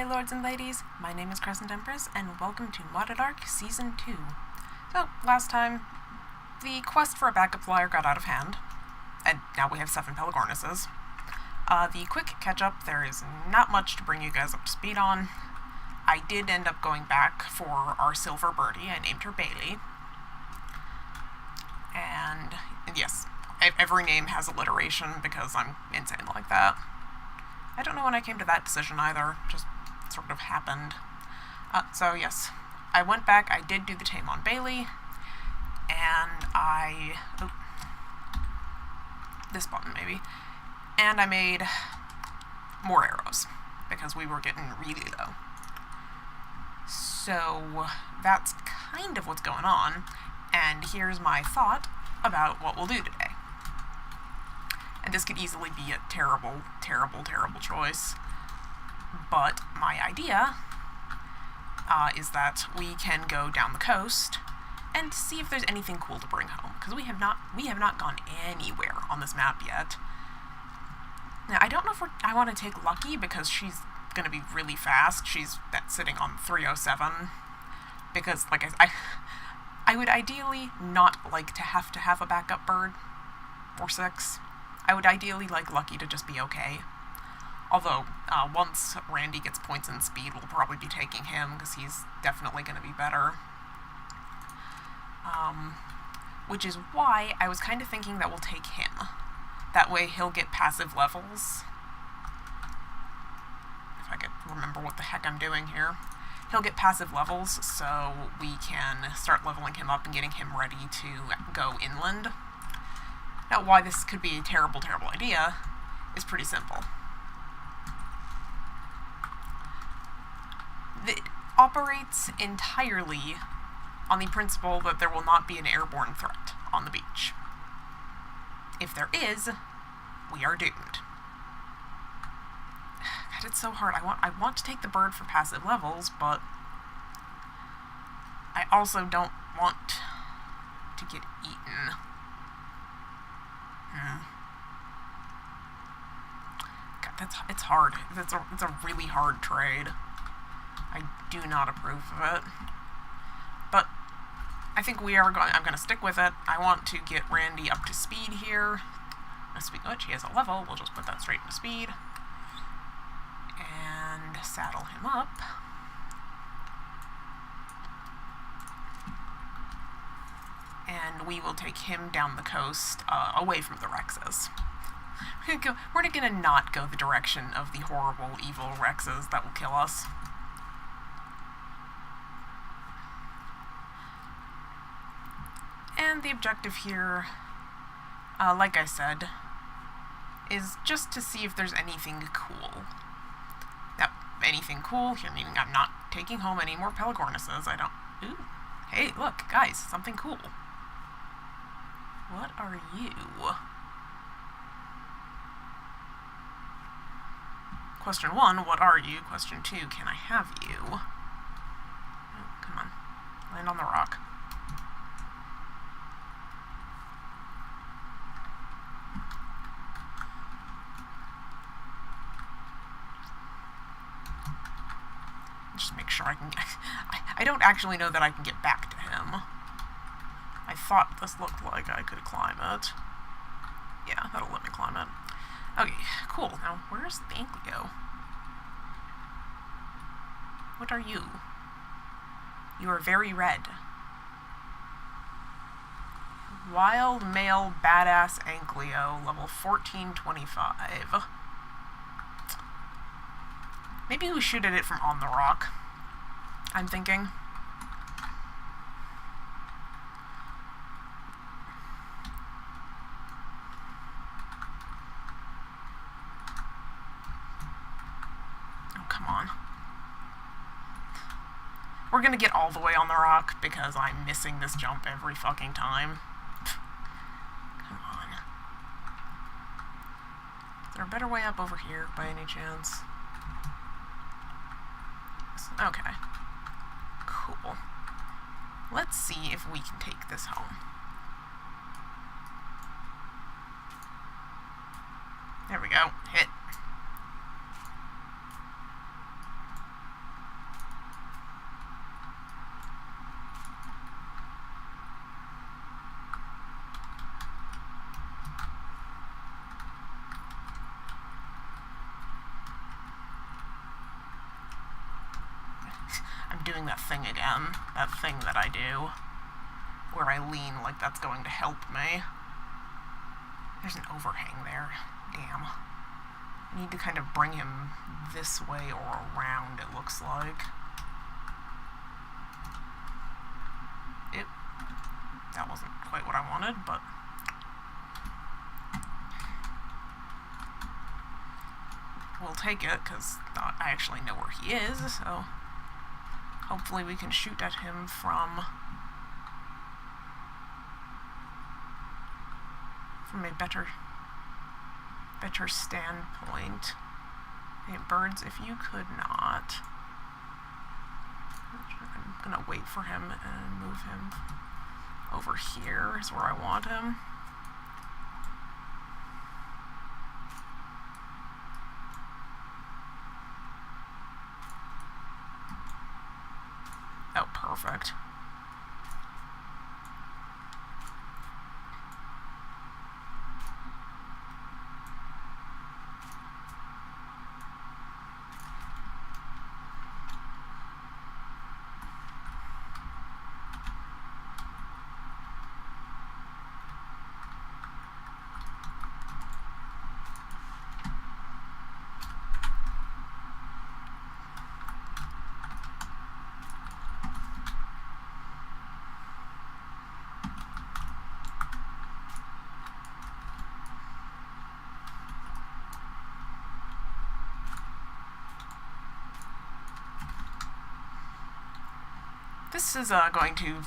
Hey lords and ladies, my name is CrescentEmpress, and welcome to Modded Ark Season 2. So, last time, the quest for a backup flyer got out of hand, and now we have 7 Pelagornuses. The quick catch-up, there is not much to bring you guys up to speed on. I did end up going back for our silver birdie. I named her Bailey. And yes, every name has alliteration because I'm insane like that. I don't know when I came to that decision either, just sort of happened. So yes, I went back, I did do the tame on Bailey, and this button maybe, and I made more arrows, because we were getting really low. So that's kind of what's going on, and here's my thought about what we'll do today. And this could easily be a terrible, terrible, terrible choice. But my idea is that we can go down the coast and see if there's anything cool to bring home. Because we have not gone anywhere on this map yet. Now, I don't know if I want to take Lucky because she's going to be really fast. She's sitting on 307. Because, like I would ideally not like to have a backup bird for 6. I would ideally like Lucky to just be okay. Although, once Randy gets points in speed, we'll probably be taking him, because he's definitely going to be better. Which is why I was kind of thinking that we'll take him. That way he'll get passive levels. If I could remember what the heck I'm doing here. He'll get passive levels, so we can start leveling him up and getting him ready to go inland. Now, why this could be a terrible, terrible idea is pretty simple. It operates entirely on the principle that there will not be an airborne threat on the beach. If there is, we are doomed. God, it's so hard. I want to take the bird for passive levels, but I also don't want to get eaten. God, it's hard. It's a really hard trade. I do not approve of it. But I think I'm going to stick with it. I want to get Randy up to speed here. Oh, she has a level. We'll just put that straight into speed. And saddle him up. And we will take him down the coast, away from the Rexes. We're gonna not go the direction of the horrible, evil Rexes that will kill us. And the objective here, like I said, is just to see if there's anything cool. Now, anything cool here, meaning I'm not taking home any more Pelagornuses. Ooh, hey, look, guys, something cool. What are you? Question 1, what are you? Question 2, can I have you? Oh, come on. Land on the rock. Just make sure I can get... I don't actually know that I can get back to him. I thought this looked like I could climb it. Yeah, that'll let me climb it. Okay, cool. Now, where's the Anklyo? What are you? You are very red. Wild male badass Anklyo, level 1425. Maybe we shoot at it from on the rock, I'm thinking. We're gonna get all the way on the rock because I'm missing this jump every fucking time. Come on. Is there a better way up over here by any chance? Okay. Cool. Let's see if we can take this home. There we go. Hit. I'm doing that thing again. That thing that I do. Where I lean like that's going to help me. There's an overhang there. Damn. I need to kind of bring him this way or around, it looks like. That wasn't quite what I wanted, but... we'll take it, because I actually know where he is, so... hopefully we can shoot at him from a better standpoint. Hey, birds, if you could not... I'm gonna wait for him and move him over here is where I want him. Oh, perfect.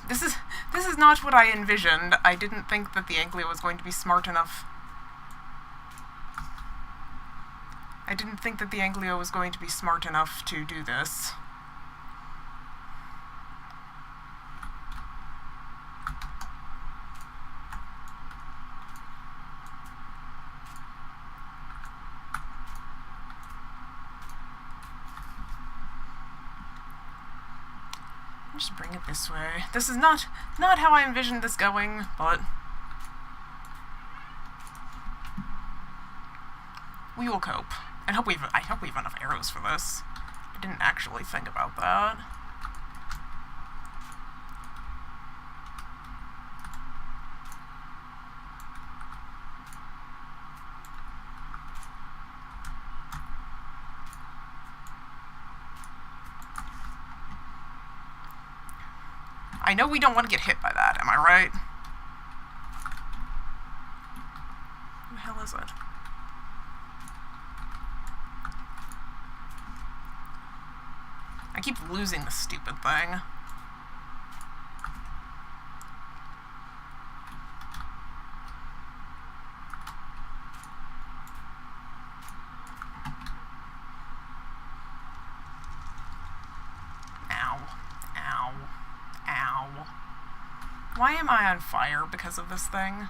This is not what I envisioned. I didn't think that the Anklyo was going to be smart enough. I didn't think that the Anklyo was going to be smart enough to do this. Just bring it this way. This is not how I envisioned this going, but we will cope. And I hope we have enough arrows for this. I didn't actually think about that. I know we don't want to get hit by that, am I right? Who the hell is it? I keep losing the stupid thing. Why am I on fire because of this thing?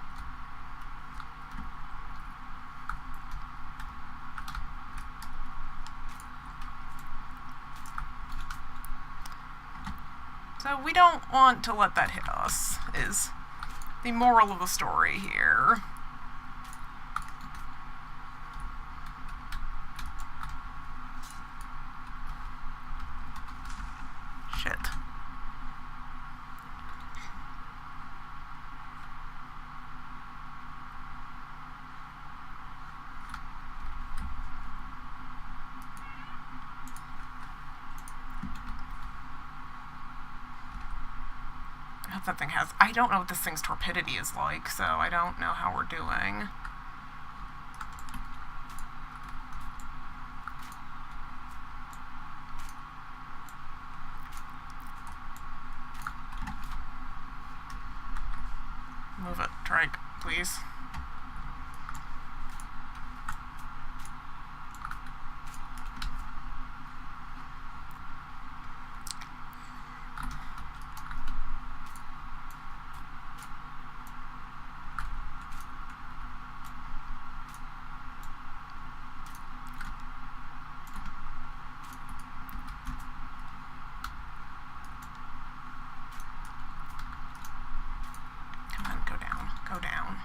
So we don't want to let that hit us, is the moral of the story here. Shit. That thing has... I don't know what this thing's torpidity is like, so I don't know how we're doing. Move it, Trike, please. Go down.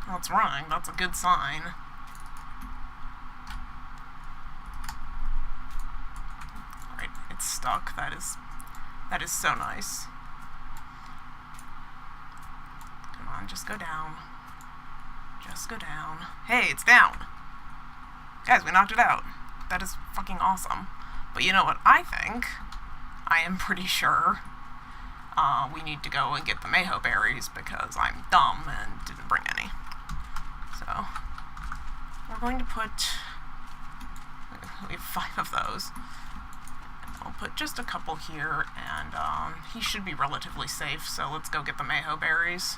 That's right, that's a good sign. Alright, it's stuck. That is so nice. Come on, just go down. Just go down. Hey, it's down! Guys, we knocked it out. That is fucking awesome. But you know what I think? I am pretty sure we need to go and get the Mayho berries because I'm dumb and didn't bring any. So, we're going to put... We have 5 of those. I'll put just a couple here, and he should be relatively safe, so let's go get the Mayho berries.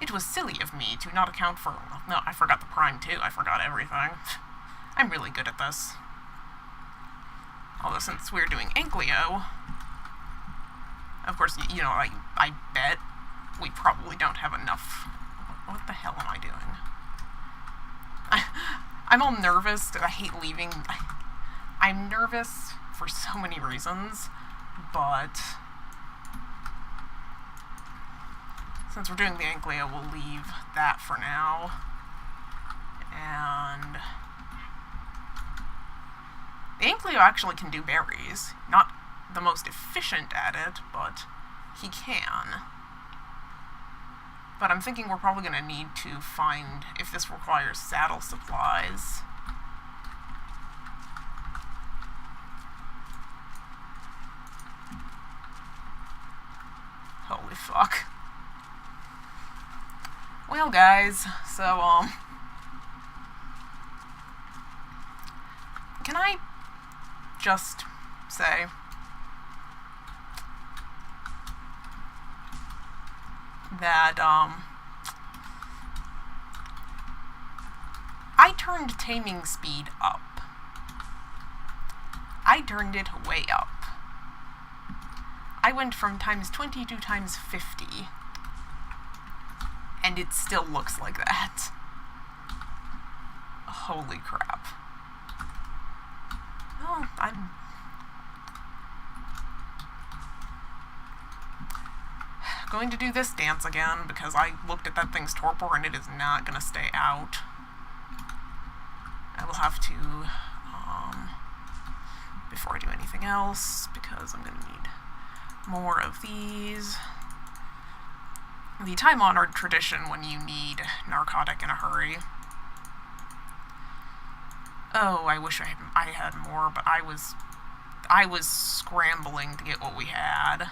It was silly of me to not account for... No, I forgot the prime too. I forgot everything. I'm really good at this. Although since we're doing Anklyo, of course, you know, I bet we probably don't have enough... What the hell am I doing? I'm all nervous. I hate leaving. I'm nervous for so many reasons, but since we're doing the Anklyo, we'll leave that for now. And the Anklyo actually can do berries. Not the most efficient at it, but he can. But I'm thinking we're probably going to need to find if this requires saddle supplies. Holy fuck. Well, guys, so, can I just say that, I turned taming speed up. I turned it way up. I went from times 20 to times 50. And it still looks like that. Holy crap. Oh, I'm... going to do this dance again, because I looked at that thing's torpor and it is not going to stay out. I will have to, before I do anything else, because I'm going to need more of these. The time-honored tradition when you need narcotic in a hurry. Oh, I wish I had more, but I was scrambling to get what we had.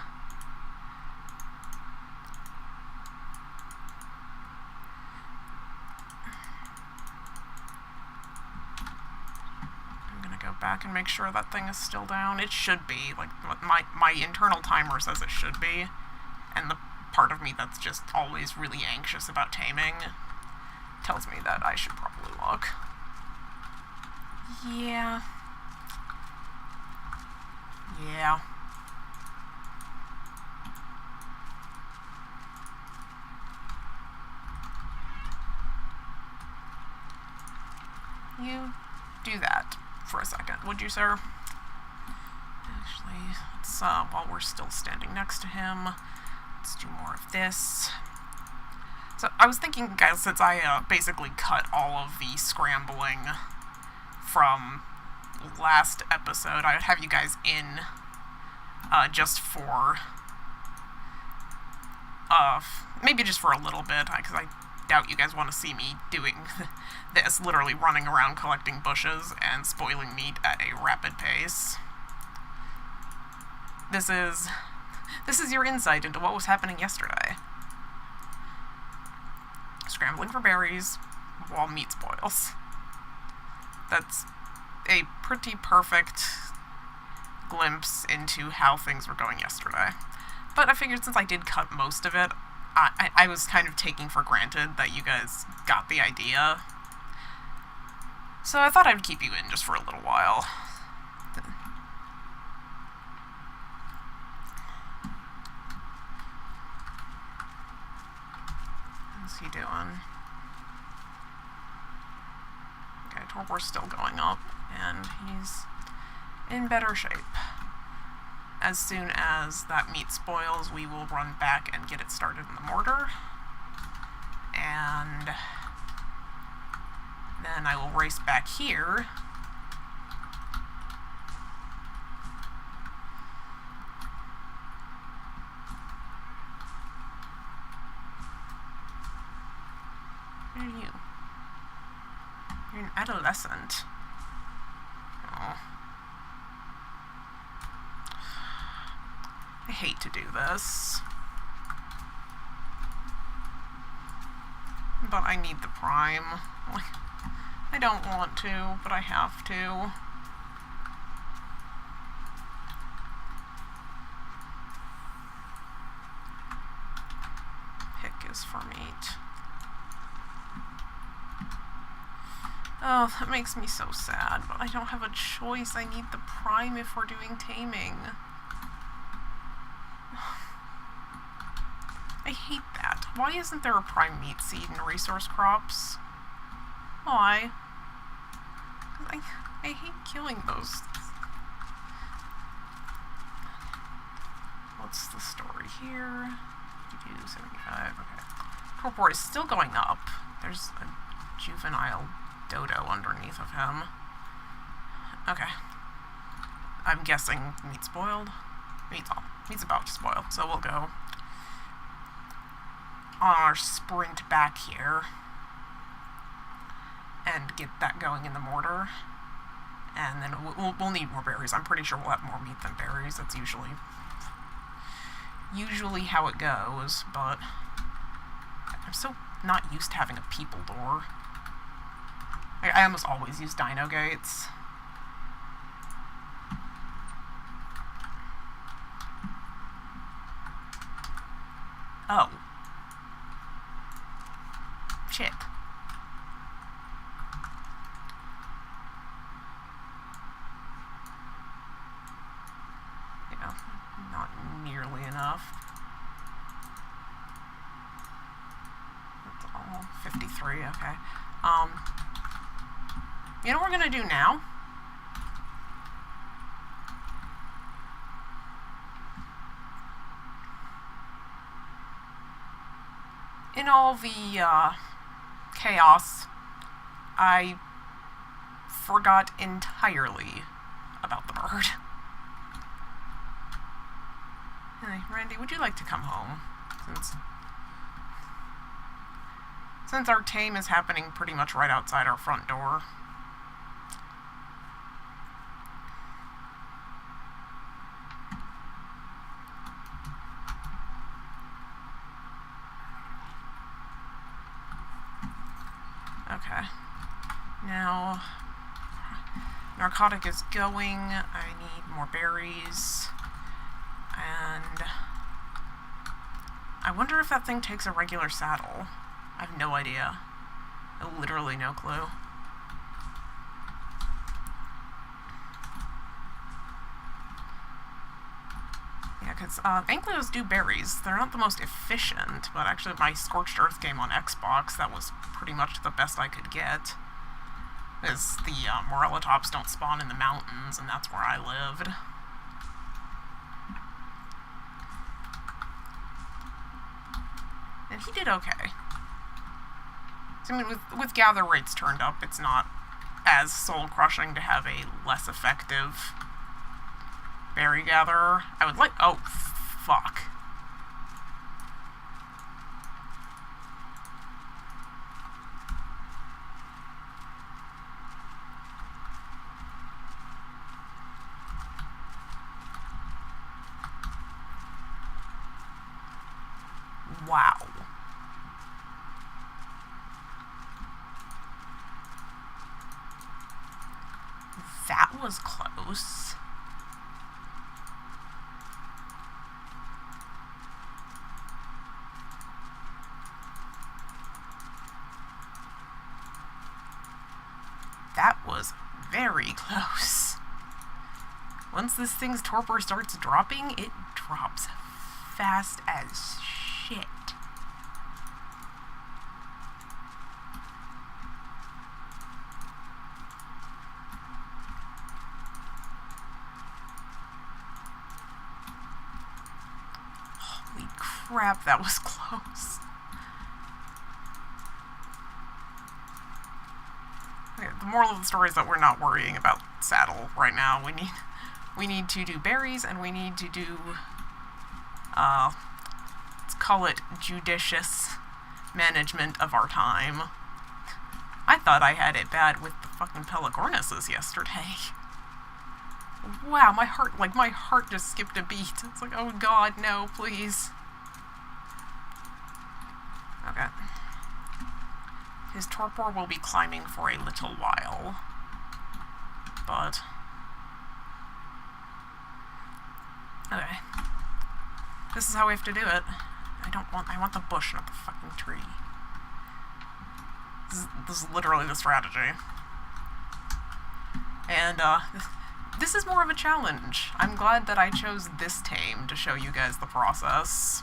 I'm gonna go back and make sure that thing is still down. It should be. Like, my internal timer says it should be, and the part of me that's just always really anxious about taming tells me that I should probably look. Yeah. Yeah. You do that for a second, would you, sir? Actually, let's, while we're still standing next to him, let's do more of this. So, I was thinking, guys, since I basically cut all of the scrambling from last episode, I would have you guys in just for, maybe just for a little bit, because I doubt you guys want to see me doing this, literally running around collecting bushes and spoiling meat at a rapid pace. This is your insight into what was happening yesterday. Scrambling for berries while meat spoils. That's a pretty perfect glimpse into how things were going yesterday. But I figured since I did cut most of it, I was kind of taking for granted that you guys got the idea. So I thought I'd keep you in just for a little while. How's he doing? Okay, torpor's still going up, and he's in better shape. as soon as that meat spoils, we will run back and get it started in the mortar. And then I will race back here. Where are you? You're an adolescent. Oh. I hate to do this. But I need the prime. I don't want to, but I have to. Pick is for meat. Oh, that makes me so sad, but I don't have a choice. I need the prime if we're doing taming. I hate that. Why isn't there a prime meat seed in resource crops? Why? I hate killing those. What's the story here? 75, okay. Torpor is still going up. There's a juvenile dodo underneath of him. Okay. I'm guessing meat's spoiled. Meat's about to spoil, so we'll go on our sprint back here and get that going in the mortar. And then we'll need more berries. I'm pretty sure we'll have more meat than berries. That's usually how it goes, but I'm so not used to having a people door. I almost always use dino gates. Oh. Shit. Yeah, not nearly enough. That's all 53, okay. You know what we're gonna do now? In all the chaos, I forgot entirely about the bird. Hey, Randy, would you like to come home? Since our tame is happening pretty much right outside our front door. Okay. Now, narcotic is going. I need more berries. And I wonder if that thing takes a regular saddle. I have no idea. Literally no clue. Yeah, because Anklyos do berries. They're not the most efficient, but actually my Scorched Earth game on Xbox, that was pretty much the best I could get. Because the Morellatops don't spawn in the mountains, and that's where I lived. And he did okay. So, I mean, with gather rates turned up, it's not as soul-crushing to have a less effective berry gatherer. I would like... Oh, fuck. Wow. That was close. That was very close. Once this thing's torpor starts dropping, it drops fast as shit. crap, that was close. Okay, the moral of the story is that we're not worrying about saddle right now. We need to do berries, and we need to do, let's call it judicious management of our time. I thought I had it bad with the fucking Pelagornises yesterday. Wow, my heart just skipped a beat. It's like, oh god, no, please. Okay. His torpor will be climbing for a little while. But... okay. This is how we have to do it. I want the bush, not the fucking tree. This is literally the strategy. And, this is more of a challenge. I'm glad that I chose this tame to show you guys the process.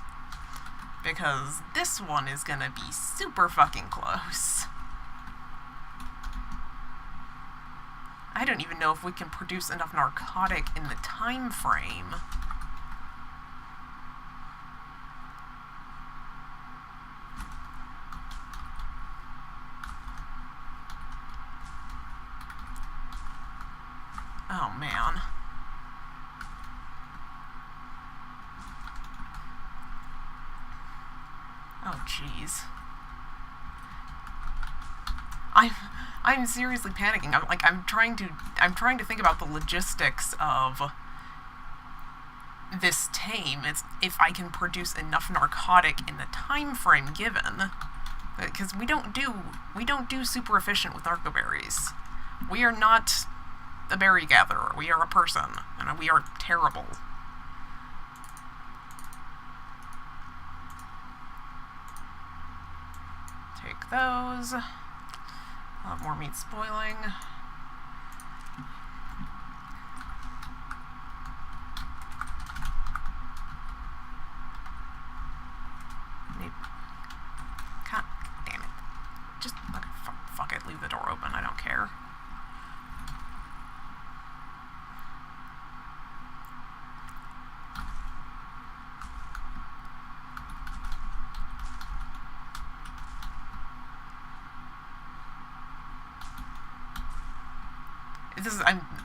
Because this one is gonna be super fucking close. I don't even know if we can produce enough narcotic in the time frame. Oh, man. Oh, jeez. I'm seriously panicking. I'm trying to think about the logistics of this tame. It's if I can produce enough narcotic in the time frame given. Because we don't do super efficient with narcoberries. We are not a berry gatherer. We are a person, and we are terrible. Take those. More meat spoiling. God damn it. Just, okay, fuck it, leave the door open, I don't care.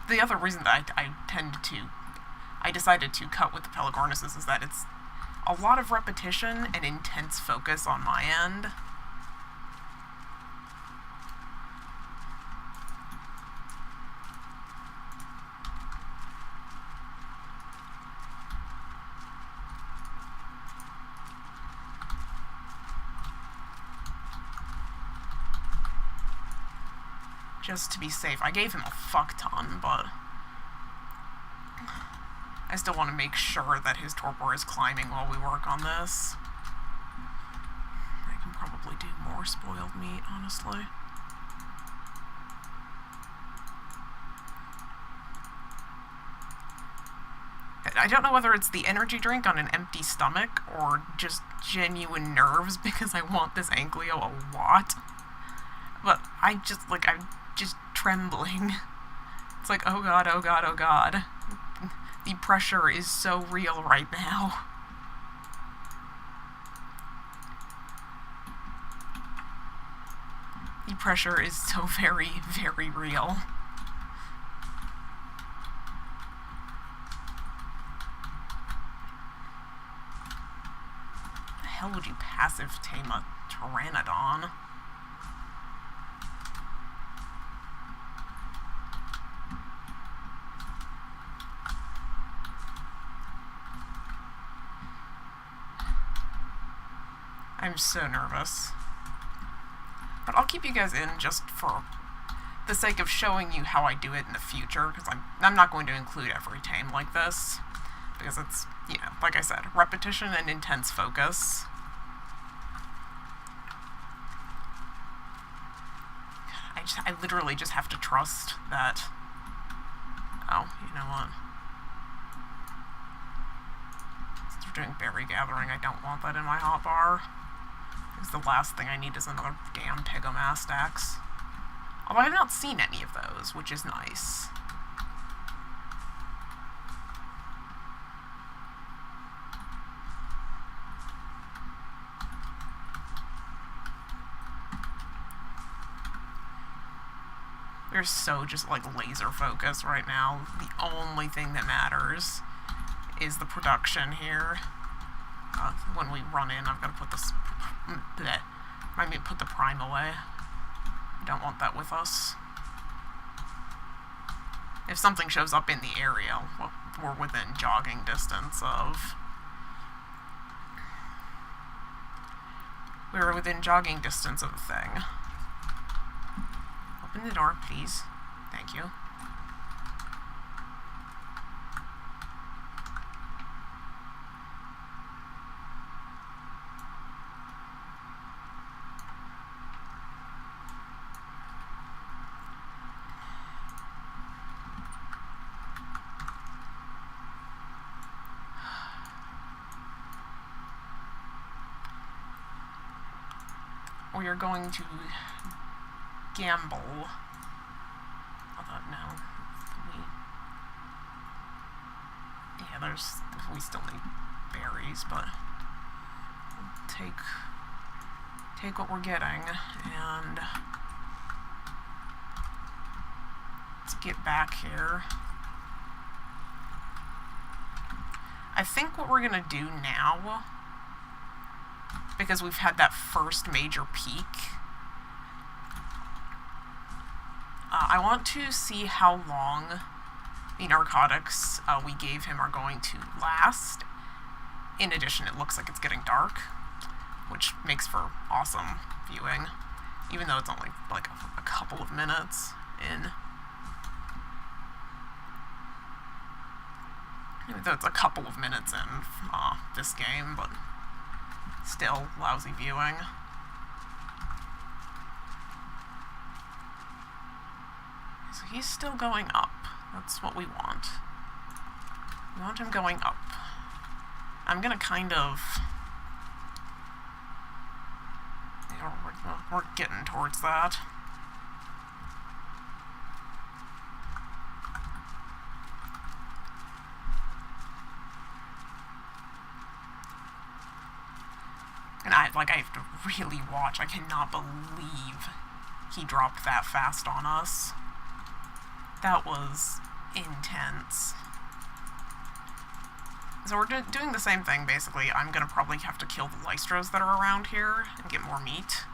The other reason that I decided to cut with the Pelagornises is that it's a lot of repetition and intense focus on my end. Just to be safe. I gave him a fuck ton, but I still want to make sure that his torpor is climbing while we work on this. I can probably do more spoiled meat, honestly. I don't know whether it's the energy drink on an empty stomach or just genuine nerves because I want this Anklyo a lot. But I'm just trembling. It's like, oh god, oh god, oh god. The pressure is so real right now. The pressure is so very, very real. How the hell would you passive tame a Pteranodon? I'm so nervous. But I'll keep you guys in just for the sake of showing you how I do it in the future, because I'm not going to include every tame like this, because it's, you know, like I said, repetition and intense focus. I literally just have to trust that... Oh, you know what? Since we're doing berry gathering, I don't want that in my hotbar. Because the last thing I need is another damn Pegomastax. Although I've not seen any of those, which is nice. We're so just like laser focused right now. The only thing that matters is the production here. When we run in, I've got to put this, put the prime away. Don't want that with us. If something shows up in the area, well, we're within jogging distance of... We're within jogging distance of the thing. Open the door, please. Thank you. We are going to gamble. Although, no. Yeah, we still need berries, but we'll take what we're getting, and let's get back here. I think what we're gonna do now, because we've had that first major peak, I want to see how long the narcotics we gave him are going to last. In addition, it looks like it's getting dark, which makes for awesome viewing, even though it's only like a couple of minutes in. Even though it's a couple of minutes in this game, but still lousy viewing. So he's still going up. That's what we want. We want him going up. I'm gonna kind of... Yeah, we're getting towards that. And I have to really watch. I cannot believe he dropped that fast on us. That was intense. So we're doing the same thing, basically. I'm gonna probably have to kill the lystros that are around here and get more meat.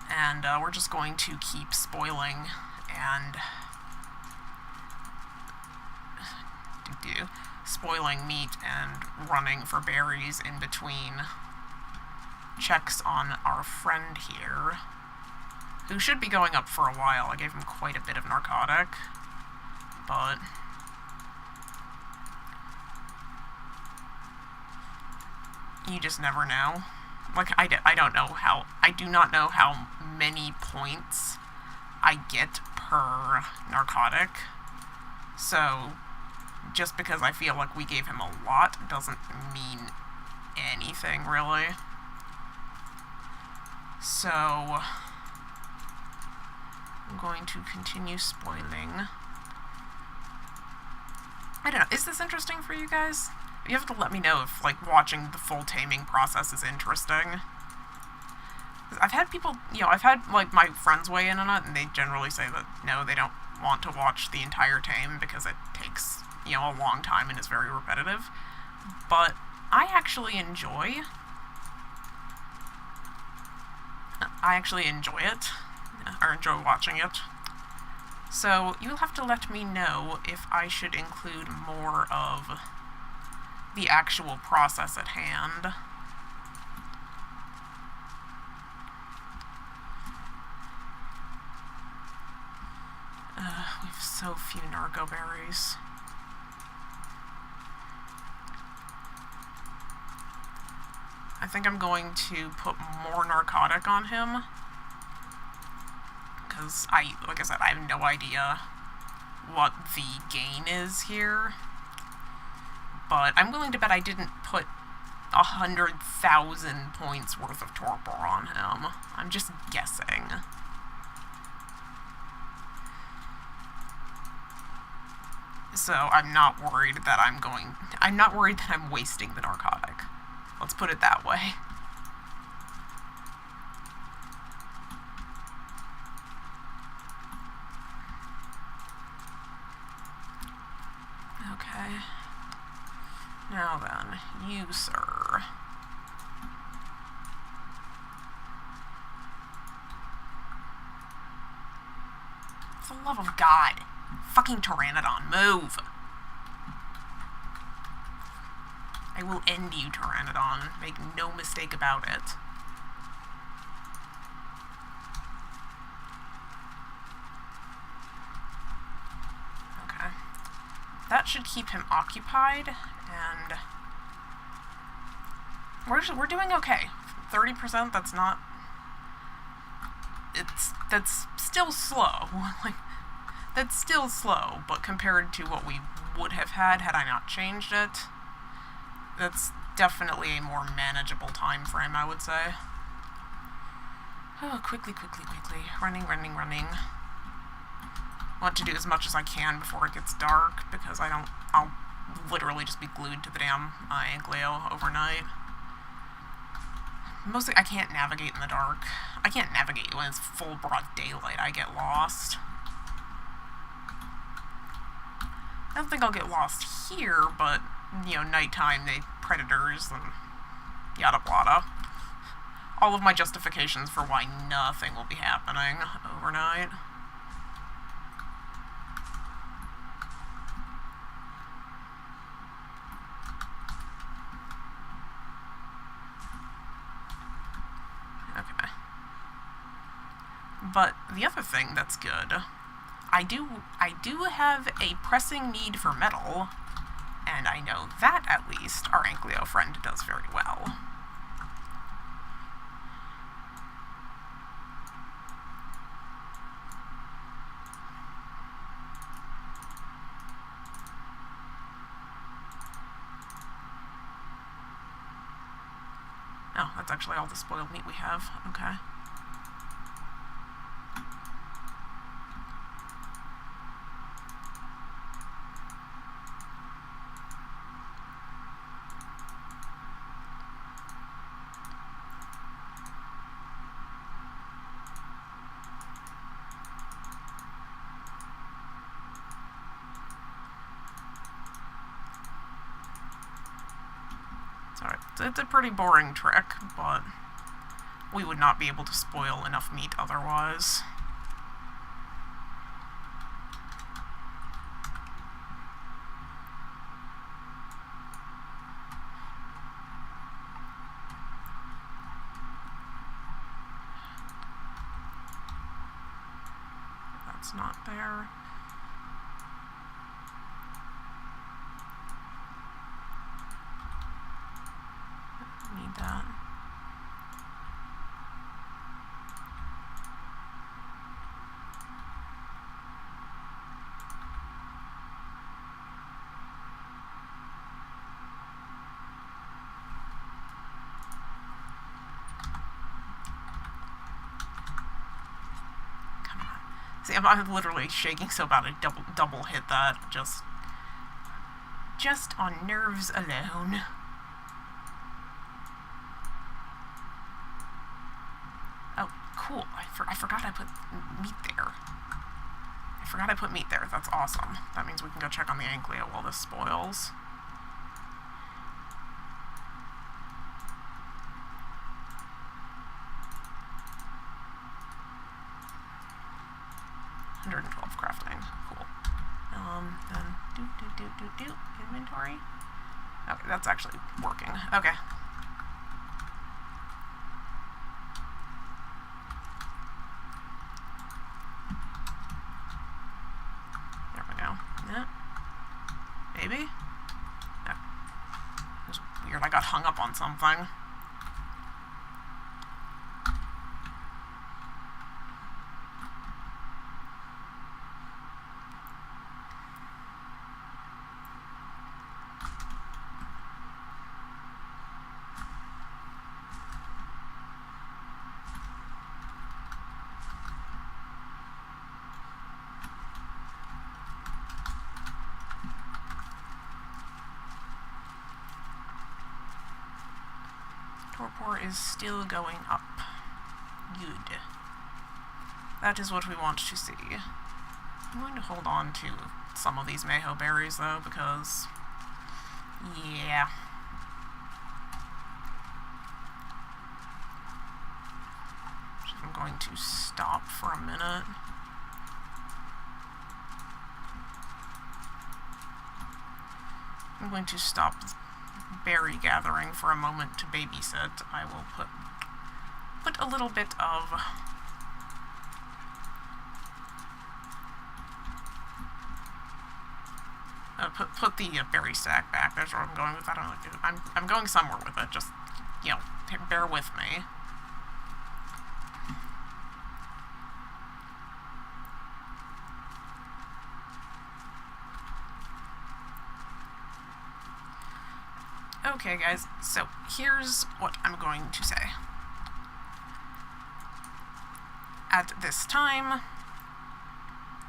And we're just going to keep spoiling and spoiling meat and running for berries in between checks on our friend here, who should be going up for a while. I gave him quite a bit of narcotic, but you just never know. Like, I do not know how many points I get per narcotic, so just because I feel like we gave him a lot doesn't mean anything, really. So I'm going to continue spoiling. I don't know, is this interesting for you guys? You have to let me know if, like, watching the full taming process is interesting. I've had people, I've had, like, my friends weigh in on it, and they generally say that, no, they don't want to watch the entire tame because it takes, a long time and is very repetitive. But I actually enjoy it, or enjoy watching it. So you'll have to let me know if I should include more of the actual process at hand. We have so few narco berries. I think I'm going to put more narcotic on him, because like I said, I have no idea what the gain is here. But I'm willing to bet I didn't put 100,000 points worth of torpor on him. I'm just guessing. So I'm not worried that I'm wasting the narcotic. Let's put it that way. Okay. Now then, you, sir. For the love of God. Fucking Pteranodon, move! I will end you, Pteranodon. Make no mistake about it. Okay. That should keep him occupied, and we're doing okay. 30%, that's not... That's still slow. Like, that's still slow, but compared to what we would have had I not changed it, that's definitely a more manageable time frame, I would say. Oh, quickly. Running. Want to do as much as I can before it gets dark, because I'll literally just be glued to the damn Anklyo overnight. Mostly, I can't navigate in the dark. I can't navigate when it's full broad daylight. I get lost. I don't think I'll get lost here, but, you know, nighttime, predators, and yada blada. All of my justifications for why nothing will be happening overnight. Okay. But the other thing that's good, I do have a pressing need for metal, and I know that, at least, our Anklyo friend does very well. Oh, that's actually all the spoiled meat we have. Okay. It's a pretty boring trick, but we would not be able to spoil enough meat otherwise. That's not there. Need that. Come on. See, I'm literally shaking so bad I double hit that just on nerves alone. Cool. I forgot I put meat there. That's awesome. That means we can go check on the Anklyo while this spoils. $112 crafting. Cool. Then inventory. Okay, that's actually working. Okay. Maybe? No. It was weird, I got hung up on something. Torpor is still going up. Good. That is what we want to see. I'm going to hold on to some of these Mayho berries, though, because, yeah. I'm going to stop for a minute. I'm going to stop berry gathering for a moment to babysit. I will put a little bit of put the berry stack back. That's where I'm going with that. I'm going somewhere with it. Just, you know, bear with me. Okay, guys, so here's what I'm going to say. At this time,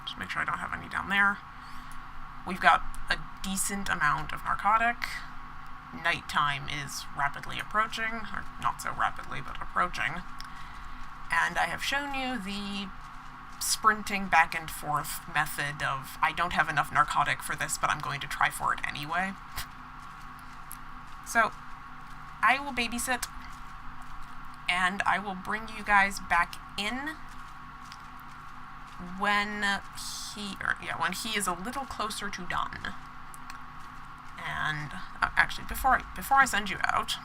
just make sure I don't have any down there, we've got a decent amount of narcotic. Nighttime is rapidly approaching, or not so rapidly, but approaching. And I have shown you the sprinting back and forth method of, I don't have enough narcotic for this, but I'm going to try for it anyway. So, I will babysit, and I will bring you guys back in when he is a little closer to done. And actually, before I send you out,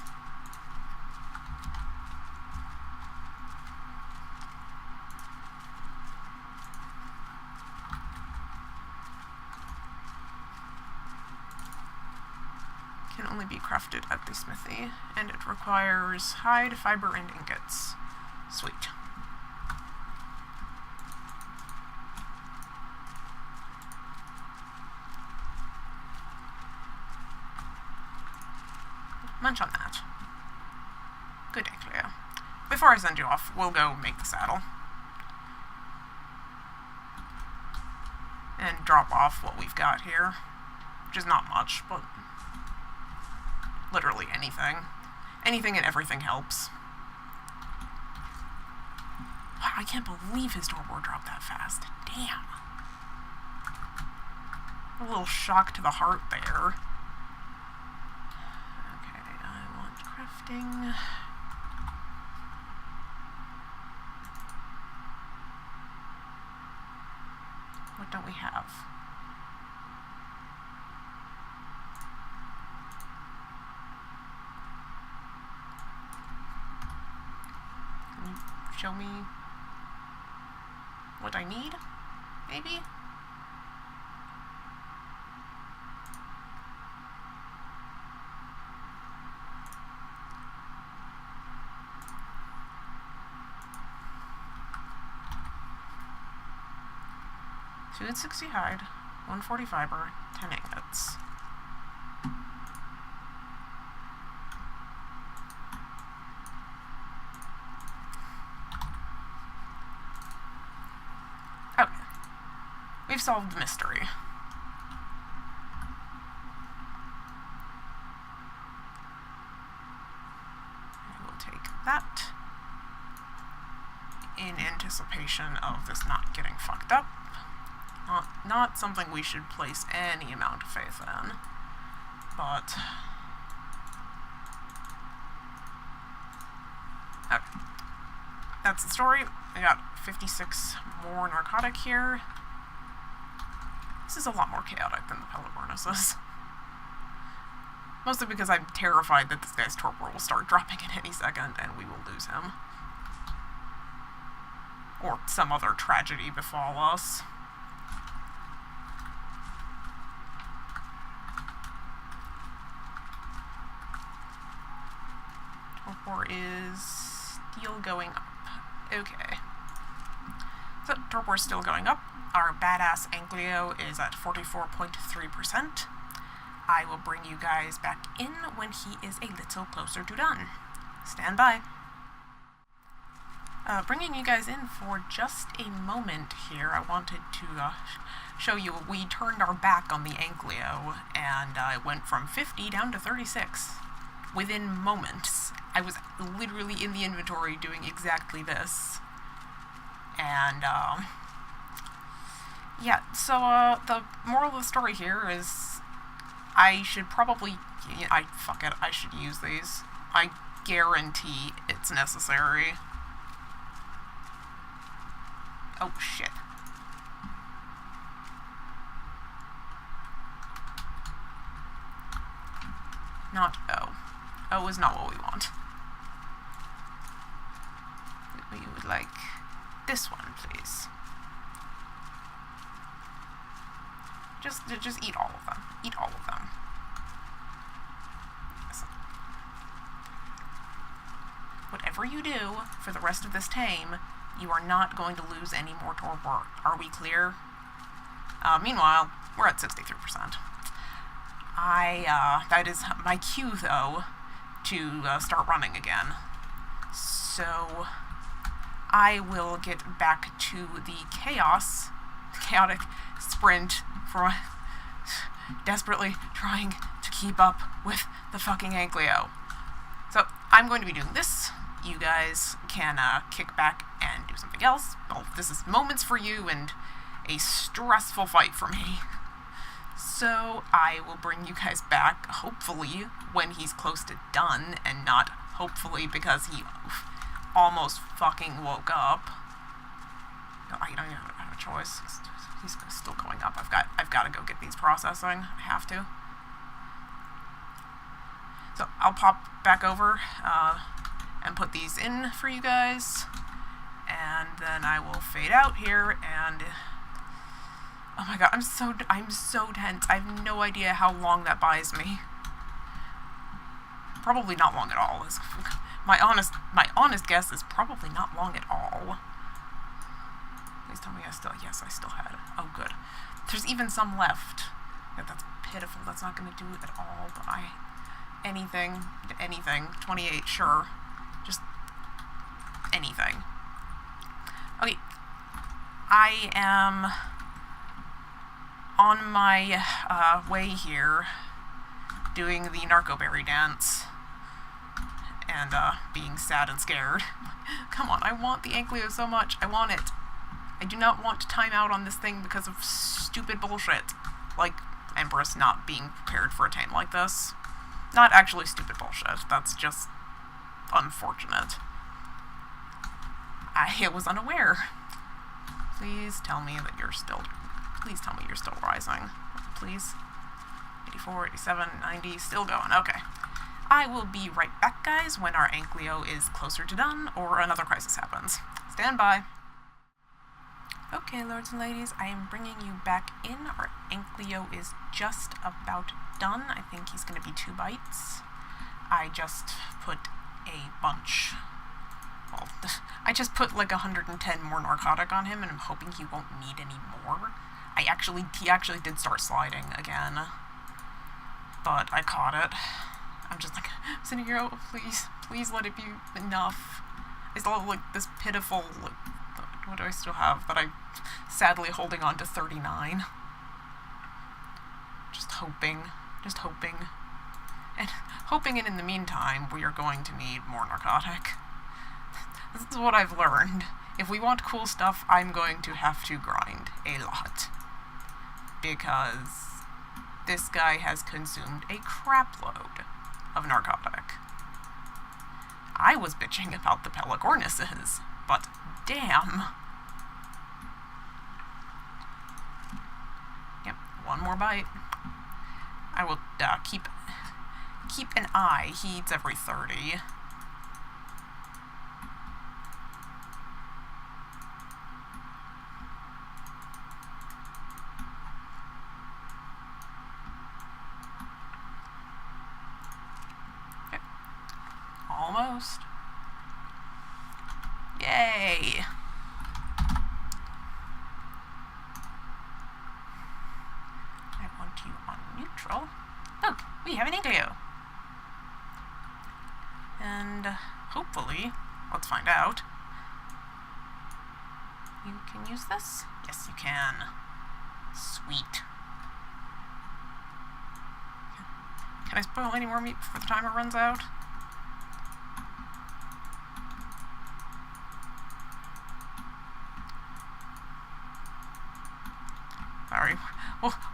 can only be crafted at the smithy, and it requires hide, fiber, and ingots. Sweet. Munch on that. Good day, Cleo. Before I send you off, we'll go make the saddle. And drop off what we've got here, which is not much, but literally anything. Anything and everything helps. Wow, I can't believe his torpor dropped that fast. Damn. A little shock to the heart there. Okay, I want crafting. What don't we have? Can you show me what I need? Maybe? Two and 60 hide, 140 fiber, 10 ingots. Okay. We've solved the mystery. I will take that in anticipation of this not getting fucked up. Not something we should place any amount of faith in, but okay. That's the story. I got 56 more narcotic here. This is a lot more chaotic than the Pelagornis. Mostly because I'm terrified that this guy's torpor will start dropping at any second and we will lose him. Or some other tragedy befall us. Torpor is still going up. Okay. So, torpor is still going up. Our badass Anklyo is at 44.3%. I will bring you guys back in when he is a little closer to done. Stand by. Bringing you guys in for just a moment here. I wanted to show you we turned our back on the Anklyo, and it went from 50 down to 36 within moments. I was literally in the inventory doing exactly this. And, Yeah, so, the moral of the story here is I should probably... fuck it, I should use these. I guarantee it's necessary. Oh, shit. Not O. O is not what we want. We would like this one, please. Just eat all of them. Eat all of them. Yes. Whatever you do for the rest of this tame, you are not going to lose any more torpor. Are we clear? Meanwhile, we're at 63%. That is my cue, though, to start running again. So, I will get back to the chaotic sprint for desperately trying to keep up with the fucking Anklyo. So, I'm going to be doing this. You guys can kick back and do something else. Well, this is moments for you and a stressful fight for me. So I will bring you guys back, hopefully, when he's close to done, and not hopefully because he almost fucking woke up. No, I don't even have a choice. He's still going up. I've got to go get these processing. I have to. So I'll pop back over and put these in for you guys, and then I will fade out here and... Oh my god, I'm so tense. I have no idea how long that buys me. Probably not long at all. My honest guess is probably not long at all. Please tell me I still had it. Oh, good. There's even some left. Yeah, that's pitiful. That's not going to do it at all. But anything. 28, sure. Just anything. Okay. I am on my way here doing the narcoberry dance and being sad and scared. Come on, I want the Anklyo so much. I want it. I do not want to time out on this thing because of stupid bullshit. Like Empress not being prepared for a tame like this. Not actually stupid bullshit. That's just unfortunate. I was unaware. Please tell me that you're still... Please tell me you're still rising. Please. 84, 87, 90, still going. Okay. I will be right back, guys, when our Anklyo is closer to done or another crisis happens. Stand by. Okay, lords and ladies, I am bringing you back in. Our Anklyo is just about done. I think he's going to be 2 bites. I just put a bunch... Well, I just put like 110 more narcotic on him, and I'm hoping he won't need any more. He actually did start sliding again, but I caught it. I'm just like, sitting here, oh, please let it be enough. I still have like this pitiful, like, what do I still have that I'm sadly holding on to 39. Just hoping, and in the meantime, we are going to need more narcotic. This is what I've learned. If we want cool stuff, I'm going to have to grind a lot. Because this guy has consumed a crapload of narcotic. I was bitching about the Pelagornises, but damn. Yep, 1 more bite. I will keep an eye. He eats every 30. Almost. Yay! I want you on neutral. Look, we have an Anklyo. And hopefully, let's find out. You can use this? Yes, you can. Sweet. Can I spoil any more meat before the timer runs out?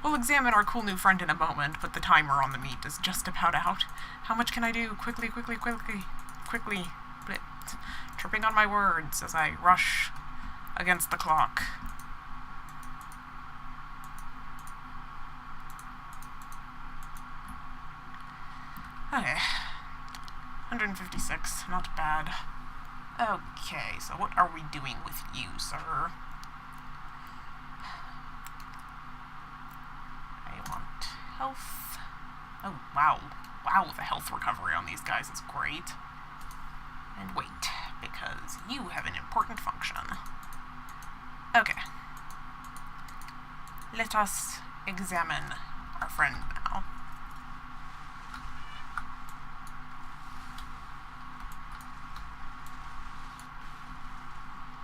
We'll examine our cool new friend in a moment, but the timer on the meat is just about out. How much can I do? Quickly, quickly, quickly, quickly. Blip. Tripping on my words as I rush against the clock. Okay. 156, not bad. Okay, so what are we doing with you, sir? I want health. Oh, wow. Wow, the health recovery on these guys is great. And wait, because you have an important function. Okay. Let us examine our friend now.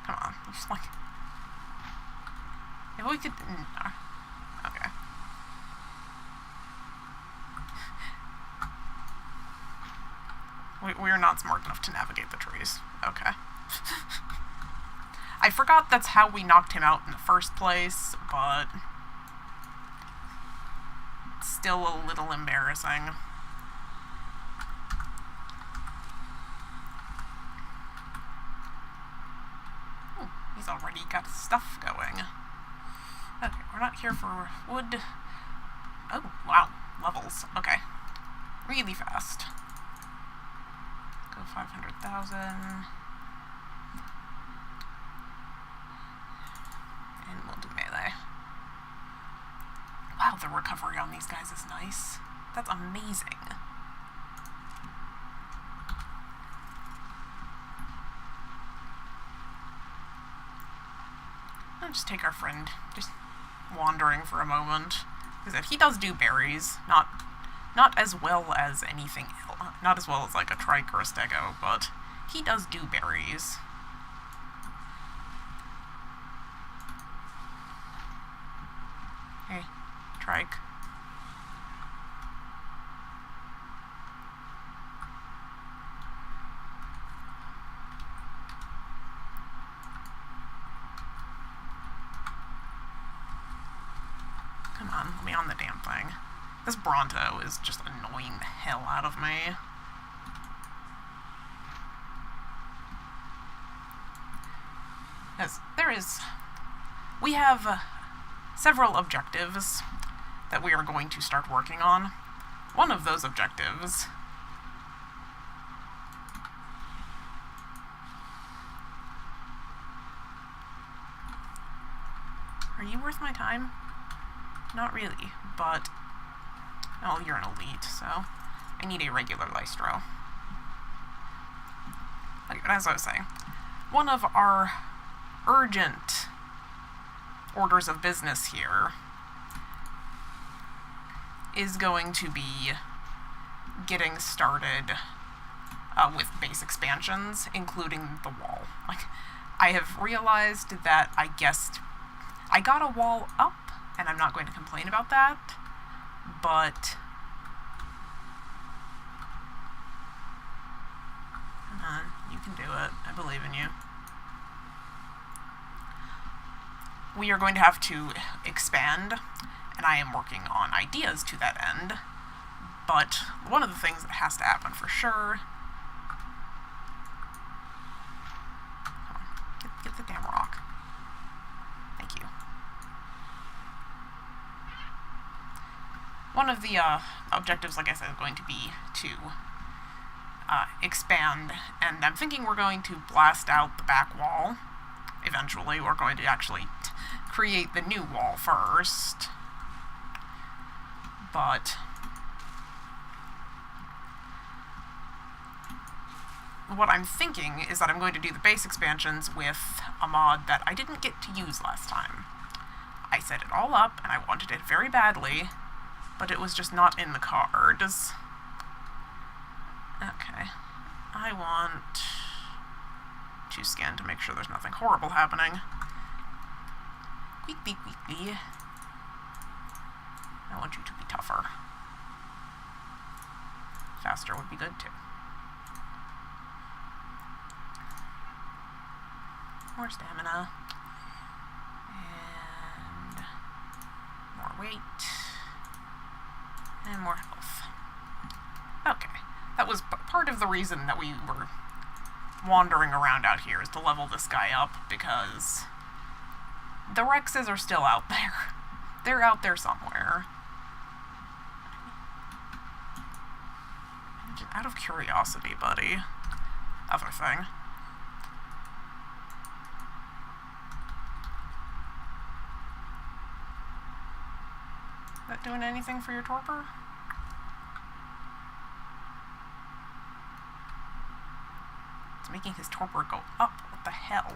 Come on, just like... If we could... No. Okay. We're not smart enough to navigate the trees. Okay. I forgot that's how we knocked him out in the first place, but... It's still a little embarrassing. Ooh, he's already got stuff going. Okay, we're not here for wood. Oh, wow. Levels. Okay. Really fast. Go 500,000. And we'll do melee. Wow, the recovery on these guys is nice. That's amazing. I'll just take our friend, just wandering for a moment. Because he does do berries, not as well as anything else, not as well as like a trike or a stego, but he does do berries. Hey, trike. Come on, let me on the damn thing. This Bronto is just annoying the hell out of me. Yes, we have several objectives that we are going to start working on. One of those objectives Are you worth my time? Not really, but... Oh, you're an elite, so I need a regular Lystro. Like, as I was saying, one of our urgent orders of business here is going to be getting started with base expansions, including the wall. Like, I have realized that I got a wall up, and I'm not going to complain about that, but... Come on, you can do it. I believe in you. We are going to have to expand, and I am working on ideas to that end, but one of the things that has to happen for sure... Come on, get the damn rock. Thank you. One of the objectives, like I said, is going to be to expand, and I'm thinking we're going to blast out the back wall. Eventually, we're going to actually create the new wall first. But what I'm thinking is that I'm going to do the base expansions with a mod that I didn't get to use last time. I set it all up, and I wanted it very badly, but it was just not in the cards. Okay. I want to scan to make sure there's nothing horrible happening. Quickly, quickly. I want you to be tougher. Faster would be good, too. More stamina. And more more weight. And more health. Okay. That was part of the reason that we were wandering around out here, is to level this guy up, because the Rexes are still out there. They're out there somewhere. Out of curiosity, buddy. Other thing. That doing anything for your torpor? It's making his torpor go up. What the hell?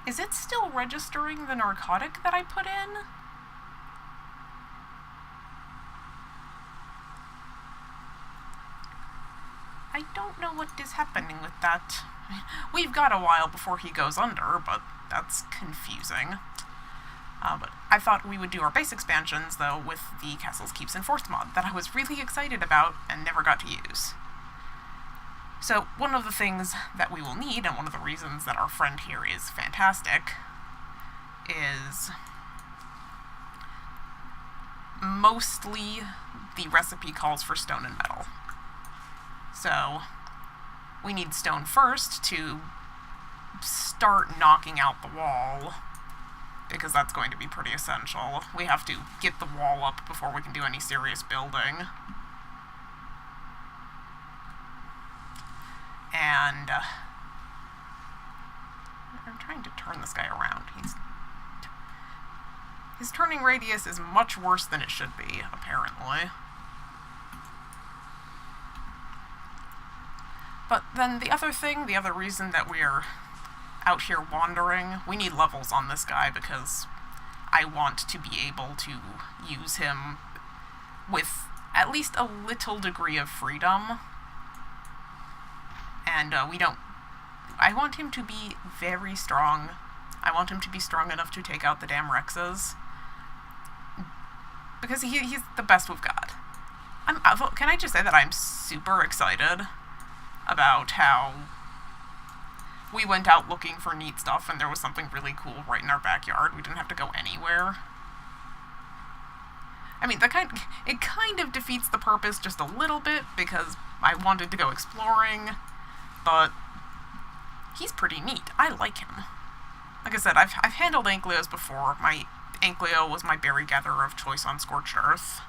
Is it still registering the narcotic that I put in? I don't know what is happening with that. We've got a while before he goes under, but that's confusing. But I thought we would do our base expansions, though, with the Castles Keeps Enforced mod that I was really excited about and never got to use. So, one of the things that we will need, and one of the reasons that our friend here is fantastic, is mostly the recipe calls for stone and metal. So, we need stone first to start knocking out the wall, because that's going to be pretty essential. We have to get the wall up before we can do any serious building. And I'm trying to turn this guy around. His turning radius is much worse than it should be, apparently. But then the other thing, the other reason that we're out here wandering, we need levels on this guy because I want to be able to use him with at least a little degree of freedom. And I want him to be very strong. I want him to be strong enough to take out the damn Rexes. Because he's the best we've got. Can I just say that I'm super excited about how we went out looking for neat stuff and there was something really cool right in our backyard. We didn't have to go anywhere. I mean, it kind of defeats the purpose just a little bit because I wanted to go exploring, but he's pretty neat. I like him. Like I said, I've handled Anklyos before. My Anklyo was my berry gatherer of choice on Scorched Earth.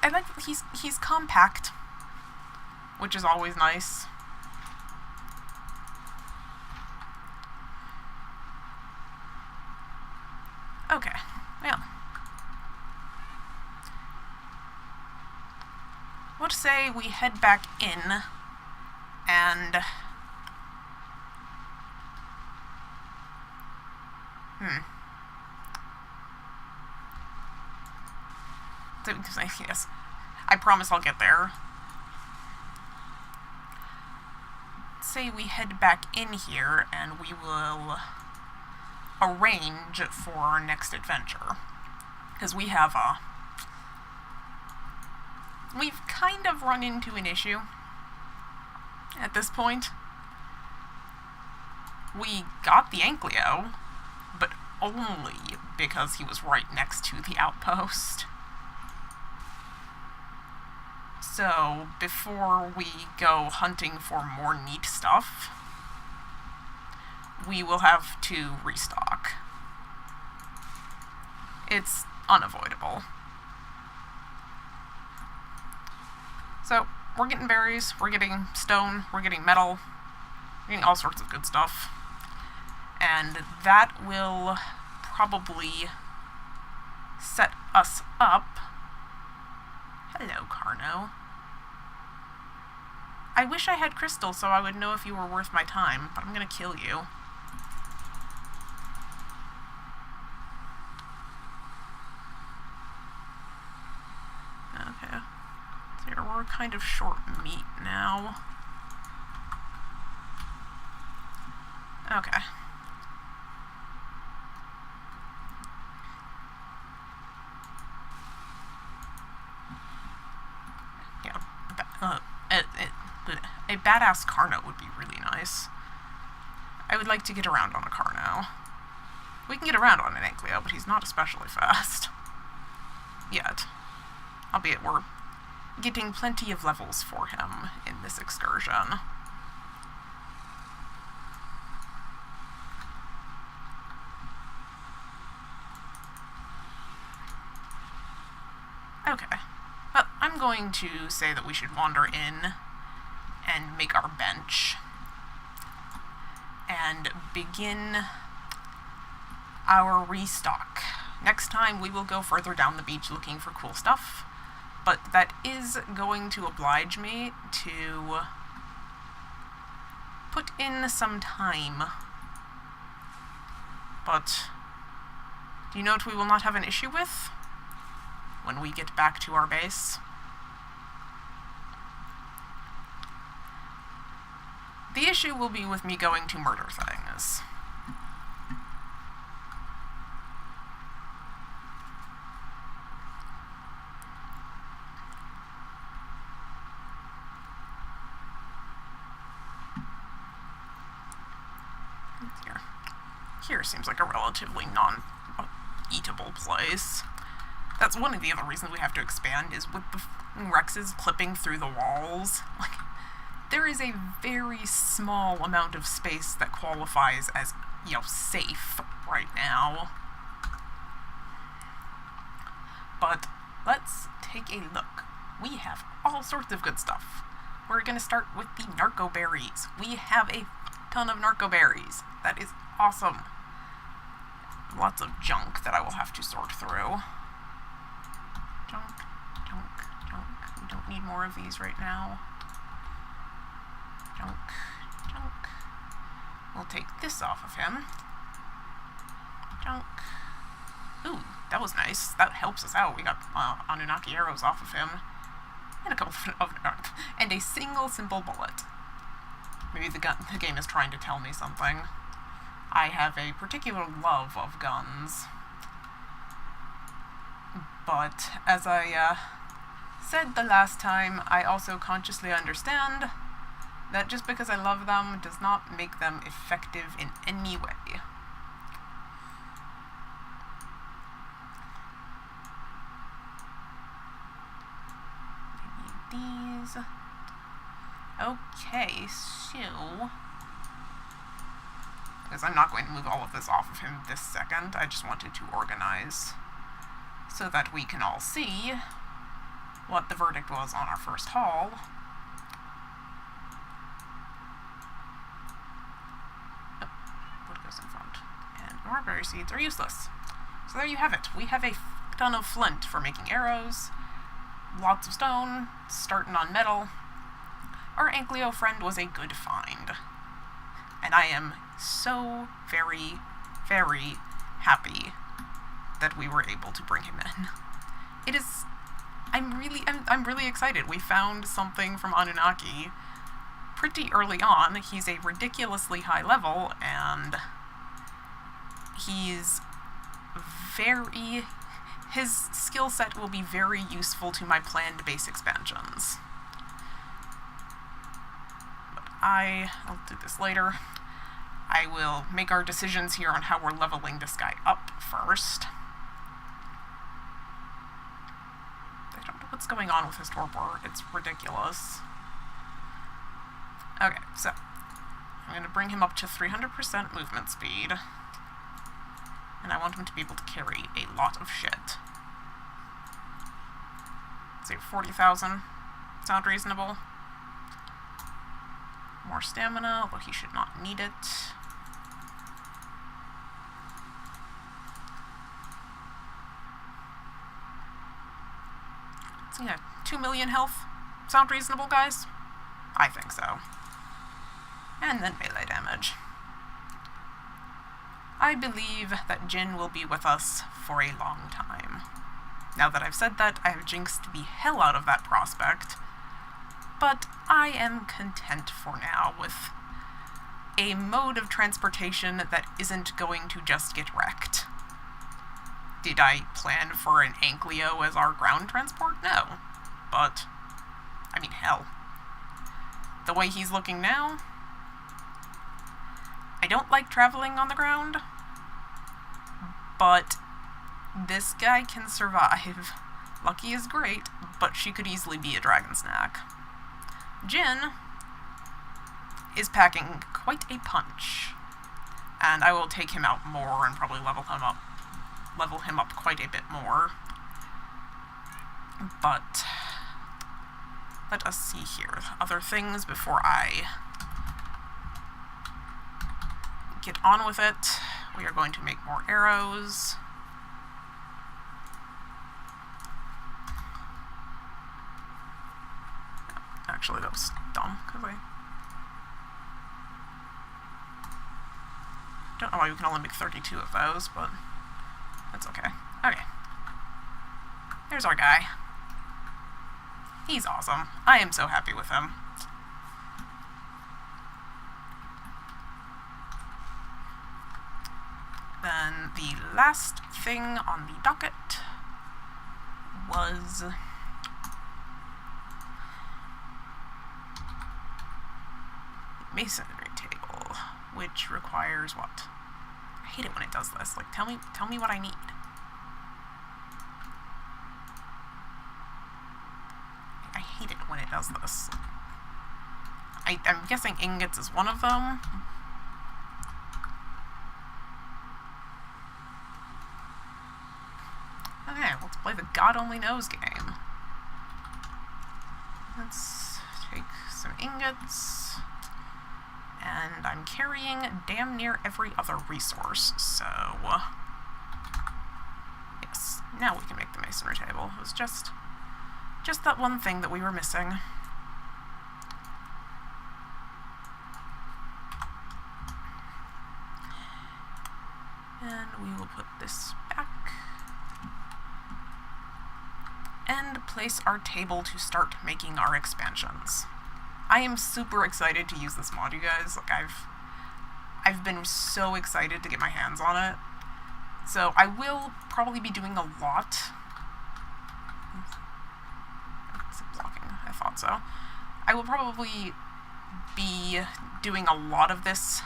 I like that he's compact, which is always nice. Okay, well. Let's say we head back in and... Yes, I promise I'll get there. Say we head back in here and we will arrange for our next adventure. Because we have we've kind of run into an issue at this point. We got the Anklyo, but only because he was right next to the outpost. So, before we go hunting for more neat stuff, we will have to restock. It's unavoidable. So, we're getting berries, we're getting stone, we're getting metal, we're getting all sorts of good stuff. And that will probably set us up. Hello, Carno. I wish I had crystal so I would know if you were worth my time, but I'm gonna kill you. Okay. So we're kind of short meat now. Okay. A badass Carno would be really nice. I would like to get around on a Carno. We can get around on an Anklyo, but he's not especially fast. Yet. Albeit we're getting plenty of levels for him in this excursion. Okay. Well, I'm going to say that we should wander in and make our bench and begin our restock. Next time we will go further down the beach looking for cool stuff, but that is going to oblige me to put in some time. But do you know what we will not have an issue with when we get back to our base? The issue will be with me going to murder things. Here seems like a relatively non-eatable place. That's one of the other reasons we have to expand, is with the Rexes clipping through the walls. Like, there is a very small amount of space that qualifies as, you know, safe right now. But let's take a look. We have all sorts of good stuff. We're going to start with the narco berries. We have a ton of narco berries. That is awesome. Lots of junk that I will have to sort through. Junk, junk, junk. We don't need more of these right now. Junk, junk. We'll take this off of him. Junk. Ooh, that was nice. That helps us out. We got Annunaki arrows off of him. And a couple of and a single simple bullet. Maybe the game is trying to tell me something. I have a particular love of guns. But as I said the last time, I also consciously understand that just because I love them does not make them effective in any way. I need these. Okay, so... because I'm not going to move all of this off of him this second, I just wanted to organize so that we can all see what the verdict was on our first haul. Oh, what goes in front? And marberry seeds are useless. So there you have it. We have a ton of flint for making arrows, lots of stone, starting on metal. Our Anklyo friend was a good find. And I am so very, very happy that we were able to bring him in. It is... I'm really excited. We found something from Annunaki pretty early on. He's a ridiculously high level, and he's very... his skill set will be very useful to my planned base expansions. But I'll do this later. I will make our decisions here on how we're leveling this guy up first. I don't know what's going on with his torpor. It's ridiculous. Okay, so I'm going to bring him up to 300% movement speed. And I want him to be able to carry a lot of shit. Say 40,000. Sound reasonable? More stamina, although he should not need it. So yeah, 2 million health. Sound reasonable, guys? I think so. And then melee damage. I believe that Jin will be with us for a long time. Now that I've said that, I have jinxed the hell out of that prospect. But I am content for now with a mode of transportation that isn't going to just get wrecked. Did I plan for an Anklyo as our ground transport? No. But, I mean, hell. the way he's looking now, I don't like traveling on the ground, but this guy can survive. Lucky is great, but she could easily be a dragon snack. Jin is packing quite a punch, and I will take him out more and probably level him up quite a bit more. But let us see here. Other things before I get on with it. We are going to make more arrows. Actually, that was dumb, because I don't know why we can only make 32 of those, but that's okay. Okay. There's our guy. He's awesome. I am so happy with him. Then the last thing on the docket was masonry table, which requires what? I hate it when it does this. Like, tell me what I need. I hate it when it does this. I'm guessing ingots is one of them. Okay, let's play the God Only Knows game. Let's take some ingots. And I'm carrying damn near every other resource, so yes, now we can make the masonry table. It was just that one thing that we were missing. And we will put this back and place our table to start making our expansions. I am super excited to use this mod, you guys. Like, I've been so excited to get my hands on it. So I will probably be doing a lot. Is it blocking? I thought so. I will probably be doing a lot of this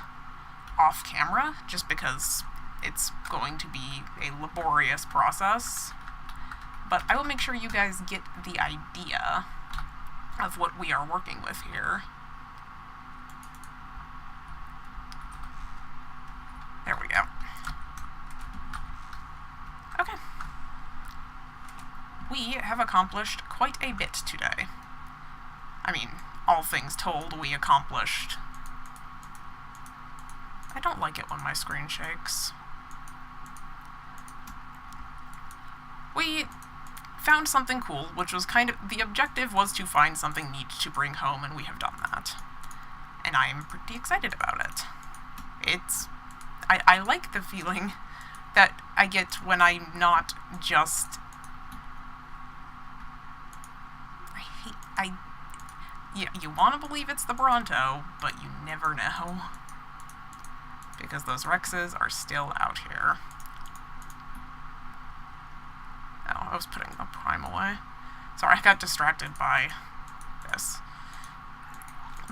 off camera, just because it's going to be a laborious process. But I will make sure you guys get the idea of what we are working with here. There we go. Okay. We have accomplished quite a bit today. I mean, all things told, we accomplished. I don't like it when my screen shakes. We found something cool, which was kind of, the objective was to find something neat to bring home, and we have done that. And I am pretty excited about it. I like the feeling that I get when I'm not just, yeah, you want to believe it's the Bronto, but you never know. Because those Rexes are still out here. Oh, I was putting the prime away. Sorry, I got distracted by this.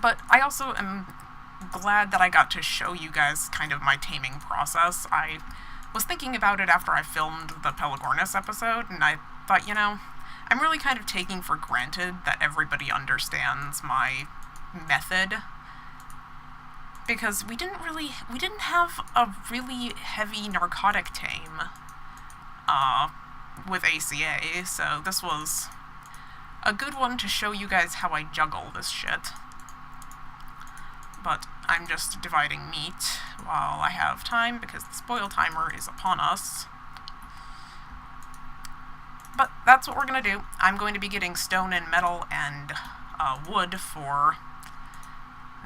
But I also am glad that I got to show you guys kind of my taming process. I was thinking about it after I filmed the Pelagornis episode, and I thought, you know, I'm really kind of taking for granted that everybody understands my method. Because we didn't have a really heavy narcotic tame with ACA, so this was a good one to show you guys how I juggle this shit. But I'm just dividing meat while I have time, because the spoil timer is upon us. But that's what we're going to do. I'm going to be getting stone and metal and wood for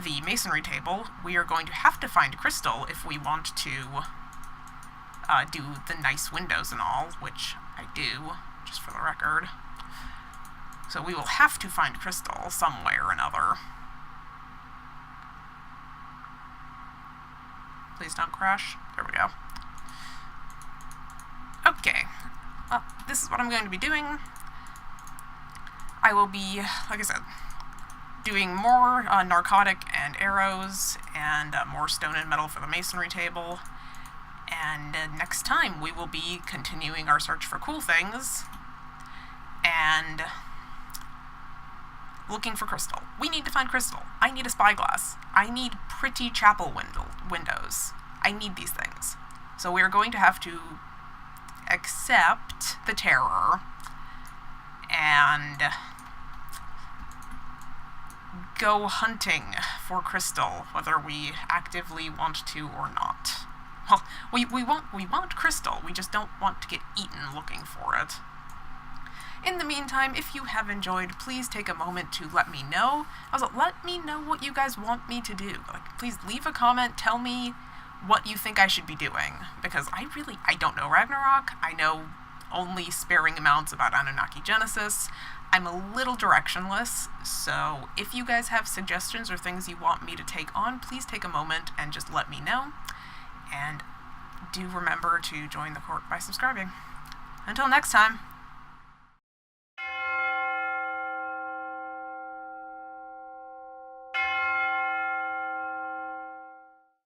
the masonry table. We are going to have to find crystal if we want to do the nice windows and all, which I do, just for the record. So we will have to find crystal some way or another. Please don't crash. There we go. Okay. This is what I'm going to be doing. I will be, like I said, doing more narcotic and arrows, and more stone and metal for the masonry table. And next time we will be continuing our search for cool things and looking for crystal. We need to find crystal. I need a spyglass. I need pretty chapel windows. I need these things. So we are going to have to accept the terror and go hunting for crystal, whether we actively want to or not. Well, we want crystal, we just don't want to get eaten looking for it. In the meantime, if you have enjoyed, please take a moment to let me know. Also, let me know what you guys want me to do. Like, please leave a comment, tell me what you think I should be doing, because I don't know Ragnarok. I know only sparing amounts about Annunaki Genesis. I'm a little directionless, so if you guys have suggestions or things you want me to take on, please take a moment and just let me know. And do remember to join the court by subscribing. Until next time.